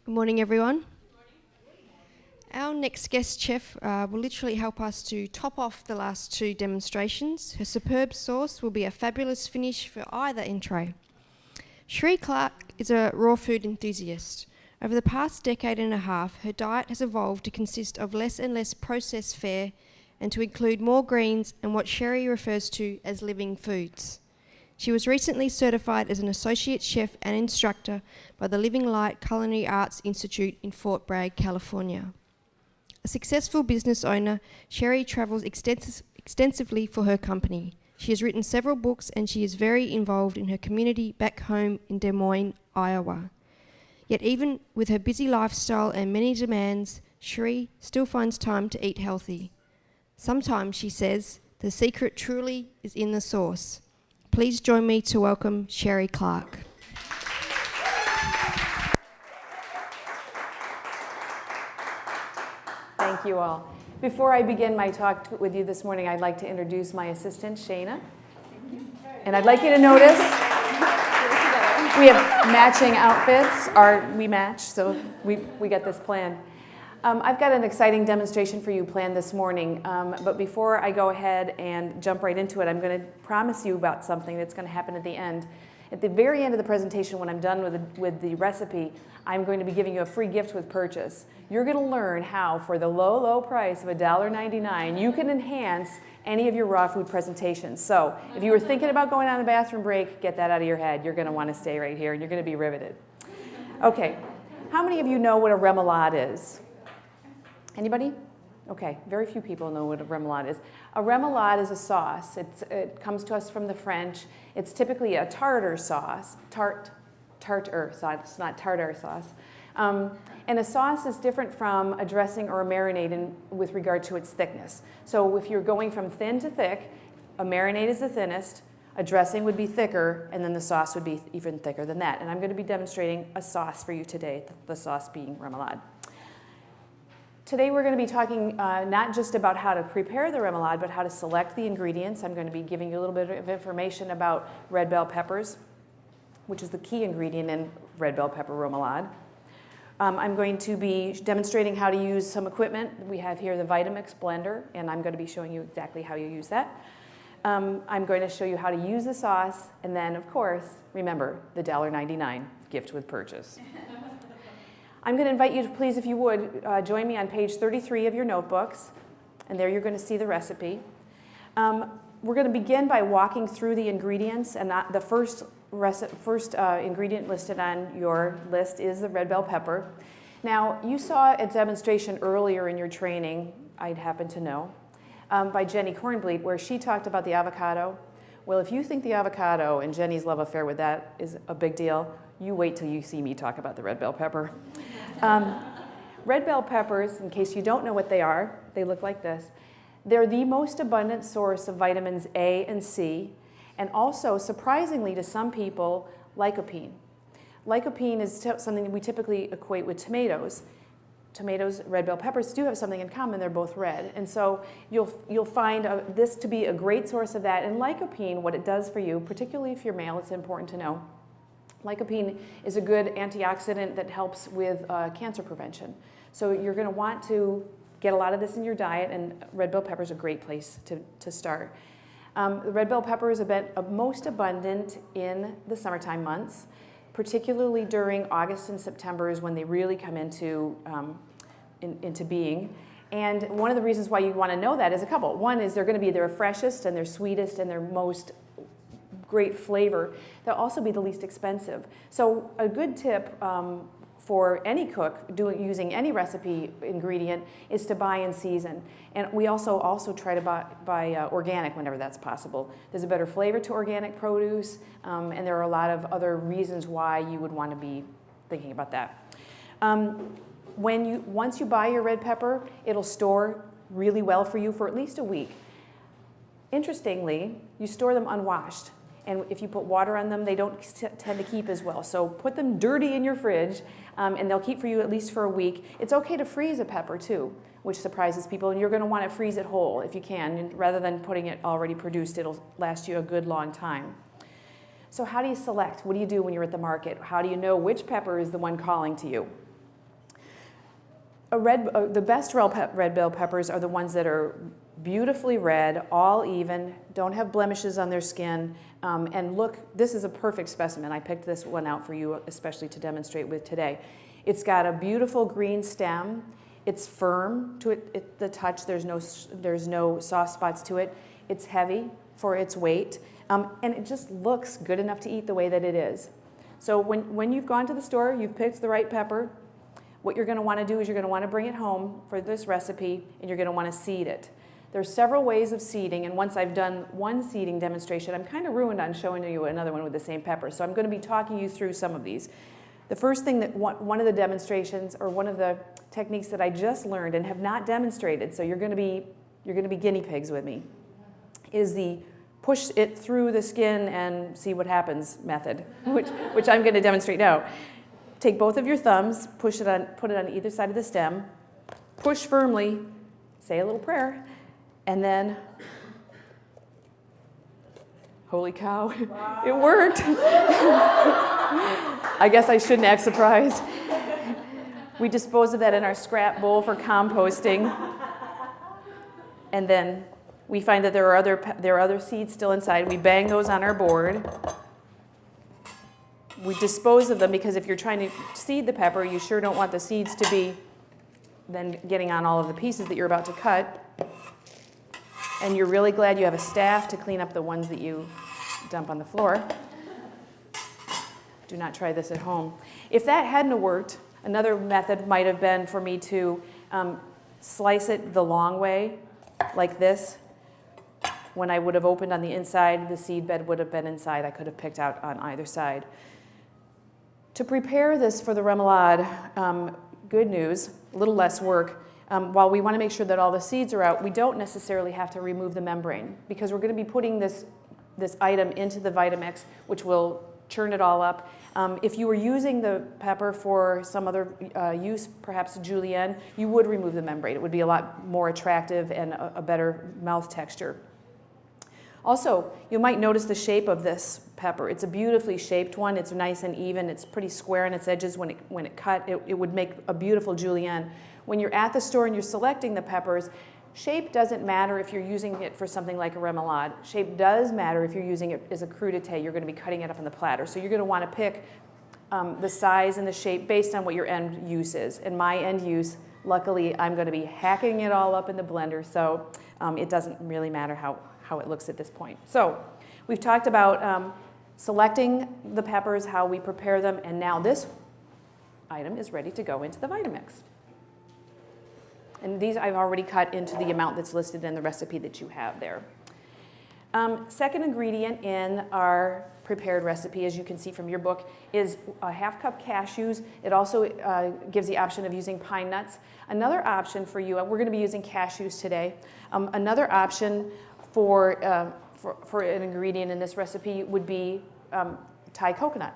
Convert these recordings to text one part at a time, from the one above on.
Good morning, everyone. Our next guest chef will literally help us to top off the last two demonstrations. Her superb sauce will be a fabulous finish for either entree. Sheree Clark is a raw food enthusiast. Over the past decade and a half, her diet has evolved to consist of less and less processed fare and to include more greens and what Sheree refers to as living foods. She was recently certified as an associate chef and instructor by the Living Light Culinary Arts Institute in Fort Bragg, California. A successful business owner, Sheree travels extensively for her company. She has written several books and she is very involved in her community back home in Des Moines, Iowa. Yet even with her busy lifestyle and many demands, Sheree still finds time to eat healthy. Sometimes, she says, the secret truly is in the sauce. Please join me to welcome Sheree Clark. Thank you all. Before I begin my talk with you this morning, I'd like to introduce my assistant, Shayna. And I'd like you to notice we have matching outfits. We match, so we got this planned. I've got an exciting demonstration for you planned this morning, but before I go ahead and jump right into it, I'm going to promise you about something that's going to happen at the end. At the very end of the presentation, when I'm done with the recipe, I'm going to be giving you a free gift with purchase. You're going to learn how, for the low, low price of $1.99, you can enhance any of your raw food presentations. So if you were thinking about going on a bathroom break, get that out of your head. You're going to want to stay right here, and you're going to be riveted. Okay, how many of you know what a remoulade is? Anybody? Okay, very few people know what a remoulade is. A remoulade is a sauce. It comes to us from the French. It's typically a tartar sauce, tartar sauce, it's not tartar sauce. And a sauce is different from a dressing or a marinade with regard to its thickness. So if you're going from thin to thick, a marinade is the thinnest, a dressing would be thicker, and then the sauce would be even thicker than that. And I'm going to be demonstrating a sauce for you today, the sauce being remoulade. Today we're going to be talking not just about how to prepare the remoulade, but how to select the ingredients. I'm going to be giving you a little bit of information about red bell peppers, which is the key ingredient in red bell pepper remoulade. I'm going to be demonstrating how to use some equipment. We have here the Vitamix blender, and I'm going to be showing you exactly how you use that. I'm going to show you how to use the sauce, and then, of course, remember the $1.99 gift with purchase. I'm going to invite you to please, if you would, join me on page 33 of your notebooks, and there you're going to see the recipe. We're going to begin by walking through the ingredients, and the first ingredient listed on your list is the red bell pepper. Now, you saw a demonstration earlier in your training, I'd happen to know, by Jenny Kornbleet, where she talked about the avocado. Well, if you think the avocado and Jenny's love affair with that is a big deal, you wait till you see me talk about the red bell pepper. Red bell peppers, in case you don't know what they are, they look like this. They're the most abundant source of vitamins A and C, and also, surprisingly to some people, lycopene. Lycopene is something that we typically equate with tomatoes. Tomatoes, red bell peppers do have something in common. They're both red. And so you'll find this to be a great source of that. And lycopene, what it does for you, particularly if you're male, it's important to know. Lycopene is a good antioxidant that helps with cancer prevention. So you're going to want to get a lot of this in your diet, and red bell pepper is a great place to start. The red bell pepper is most abundant in the summertime months, particularly during August and September is when they really come into being. And one of the reasons why you want to know that is a couple. One is they're going to be their freshest and their sweetest and their most great flavor. They'll also be the least expensive. So a good tip for any cook using any recipe ingredient is to buy in season. And we also try to buy organic whenever that's possible. There's a better flavor to organic produce, and there are a lot of other reasons why you would want to be thinking about that. Once you buy your red pepper, it'll store really well for you for at least a week. Interestingly, you store them unwashed. And if you put water on them, they don't tend to keep as well. So put them dirty in your fridge, and they'll keep for you at least for a week. It's okay to freeze a pepper too, which surprises people. And you're going to want to freeze it whole if you can. And rather than putting it already produced, it'll last you a good long time. So how do you select? What do you do when you're at the market? How do you know which pepper is the one calling to you? The best red bell peppers are the ones that are beautifully red, all even, don't have blemishes on their skin, and look, this is a perfect specimen. I picked this one out for you especially to demonstrate with today. It's got a beautiful green stem. It's firm to the touch. There's no soft spots to it. It's heavy for its weight, and it just looks good enough to eat the way that it is. So when you've gone to the store, you've picked the right pepper, what you're going to want to do is you're going to want to bring it home for this recipe, and you're going to want to seed it. There's several ways of seeding, and once I've done one seeding demonstration, I'm kind of ruined on showing you another one with the same pepper. So I'm going to be talking you through some of these. The first thing that one of the demonstrations, or one of the techniques that I just learned and have not demonstrated, so you're going to be guinea pigs with me, is the push it through the skin and see what happens method, which I'm going to demonstrate now. Take both of your thumbs, put it on either side of the stem, push firmly, say a little prayer, and then, holy cow, wow. It worked. I guess I shouldn't act surprised. We dispose of that in our scrap bowl for composting, and then we find that there are other seeds still inside. We bang those on our board. We dispose of them because if you're trying to seed the pepper, you sure don't want the seeds to be then getting on all of the pieces that you're about to cut. And you're really glad you have a staff to clean up the ones that you dump on the floor. Do not try this at home. If that hadn't worked, another method might have been for me to slice it the long way, like this. When I would have opened on the inside, the seed bed would have been inside. I could have picked out on either side. To prepare this for the remoulade, good news, a little less work. While we want to make sure that all the seeds are out, we don't necessarily have to remove the membrane because we're going to be putting this item into the Vitamix, which will churn it all up. If you were using the pepper for some other use, perhaps julienne, you would remove the membrane. It would be a lot more attractive and a better mouth texture. Also, you might notice the shape of this pepper. It's a beautifully shaped one. It's nice and even. It's pretty square on its edges. When it cut, it would make a beautiful julienne. When you're at the store and you're selecting the peppers, shape doesn't matter if you're using it for something like a remoulade. Shape does matter if you're using it as a crudité. You're going to be cutting it up on the platter. So you're going to want to pick the size and the shape based on what your end use is. And my end use, luckily, I'm going to be hacking it all up in the blender, so it doesn't really matter how it looks at this point. So we've talked about selecting the peppers, how we prepare them, and now this item is ready to go into the Vitamix. And these I've already cut into the amount that's listed in the recipe that you have there. Second ingredient in our prepared recipe, as you can see from your book, is a half cup cashews. It also gives the option of using pine nuts. Another option for you, we're going to be using cashews today. Another option for an ingredient in this recipe would be Thai coconut.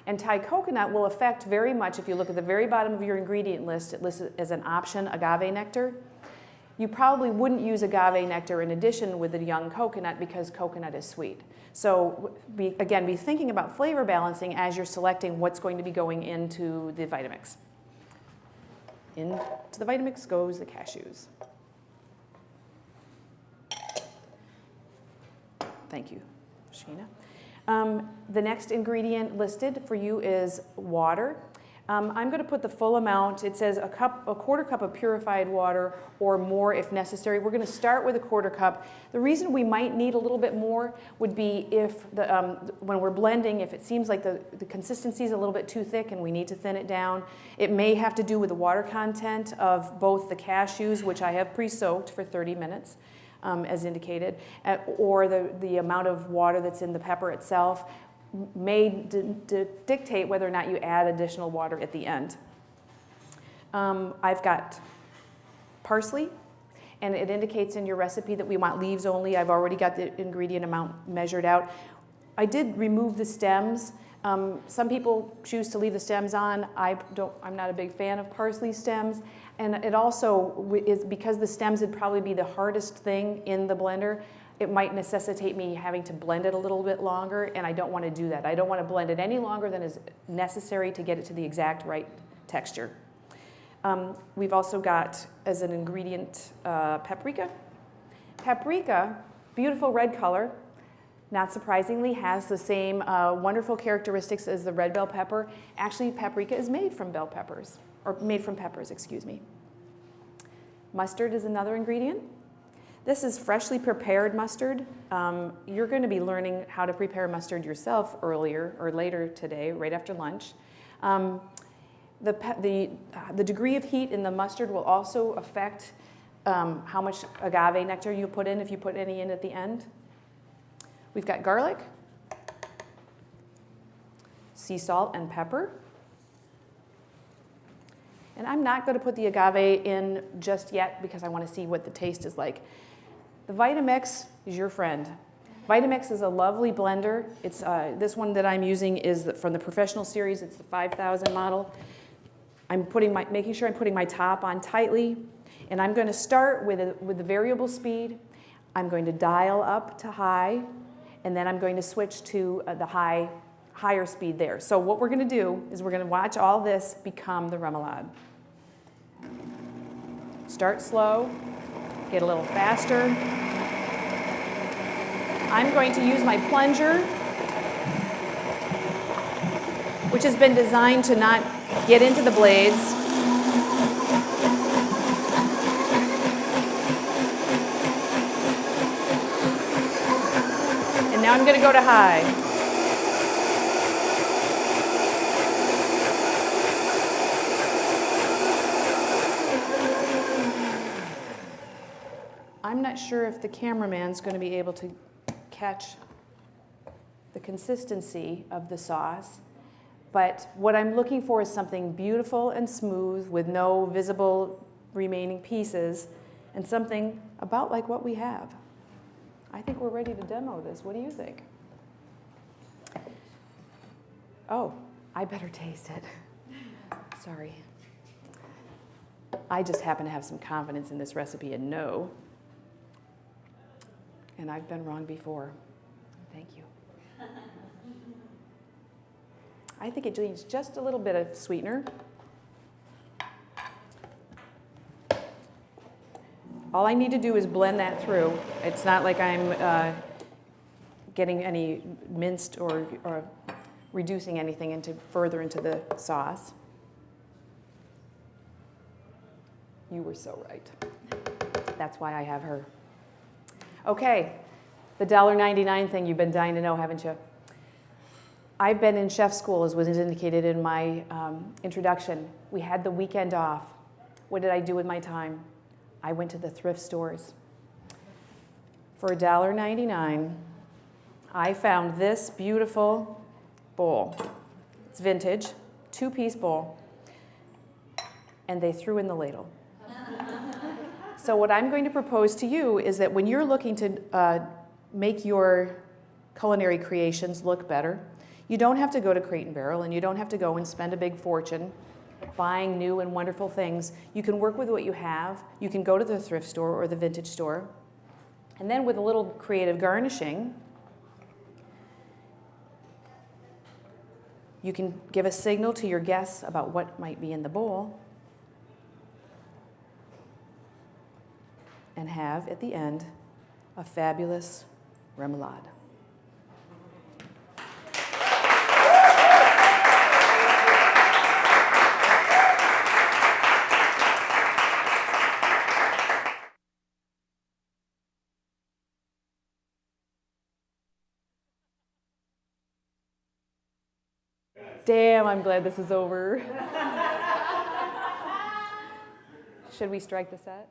And Thai coconut will affect very much, if you look at the very bottom of your ingredient list, it lists as an option agave nectar. You probably wouldn't use agave nectar in addition with the young coconut because coconut is sweet. So be thinking about flavor balancing as you're selecting what's going to be going into the Vitamix. Into the Vitamix goes the cashews. Thank you, Sheena. The next ingredient listed for you is water. I'm going to put the full amount. It says a quarter cup of purified water or more if necessary. We're going to start with a quarter cup. The reason we might need a little bit more would be if when we're blending, if it seems like the consistency is a little bit too thick and we need to thin it down. It may have to do with the water content of both the cashews, which I have pre-soaked for 30 minutes. As indicated, or the amount of water that's in the pepper itself may dictate whether or not you add additional water at the end. I've got parsley, and it indicates in your recipe that we want leaves only. I've already got the ingredient amount measured out. I did remove the stems. Some people choose to leave the stems on. I'm not a big fan of parsley stems. And it also is because the stems would probably be the hardest thing in the blender, it might necessitate me having to blend it a little bit longer, and I don't want to do that. I don't want to blend it any longer than is necessary to get it to the exact right texture. We've also got, as an ingredient, paprika. Paprika, beautiful red color, not surprisingly, has the same wonderful characteristics as the red bell pepper. Actually, paprika is made from bell peppers, or made from peppers, excuse me. Mustard is another ingredient. This is freshly prepared mustard. You're going to be learning how to prepare mustard yourself earlier or later today, right after lunch. The degree of heat in the mustard will also affect how much agave nectar you put in, if you put any in at the end. We've got garlic, sea salt, and pepper. And I'm not going to put the agave in just yet because I want to see what the taste is like. The Vitamix is your friend. Vitamix is a lovely blender. It's this one that I'm using is from the professional series. It's the 5000 model. I'm making sure I'm putting my top on tightly, and I'm going to start with the variable speed. I'm going to dial up to high, and then I'm going to switch to the higher speed there. So what we're going to do is we're going to watch all this become the remoulade. Start slow, get a little faster. I'm going to use my plunger, which has been designed to not get into the blades. And now I'm going to go to high. I'm not sure if the cameraman's going to be able to catch the consistency of the sauce, but what I'm looking for is something beautiful and smooth with no visible remaining pieces, and something about like what we have. I think we're ready to demo this. What do you think? Oh, I better taste it. Sorry. I just happen to have some confidence in this recipe and know. And I've been wrong before. Thank you. I think it needs just a little bit of sweetener. All I need to do is blend that through. It's not like I'm getting any minced or reducing anything further into the sauce. You were so right. That's why I have her. Okay, the $1.99 thing you've been dying to know, haven't you? I've been in chef school, as was indicated in my introduction. We had the weekend off. What did I do with my time? I went to the thrift stores. For $1.99, I found this beautiful bowl. It's vintage, 2-piece bowl, and they threw in the ladle. So what I'm going to propose to you is that when you're looking to make your culinary creations look better, you don't have to go to Crate & Barrel, and you don't have to go and spend a big fortune buying new and wonderful things. You can work with what you have. You can go to the thrift store or the vintage store. And then with a little creative garnishing, you can give a signal to your guests about what might be in the bowl, and have, at the end, a fabulous remoulade. Damn, I'm glad this is over. Should we strike the set?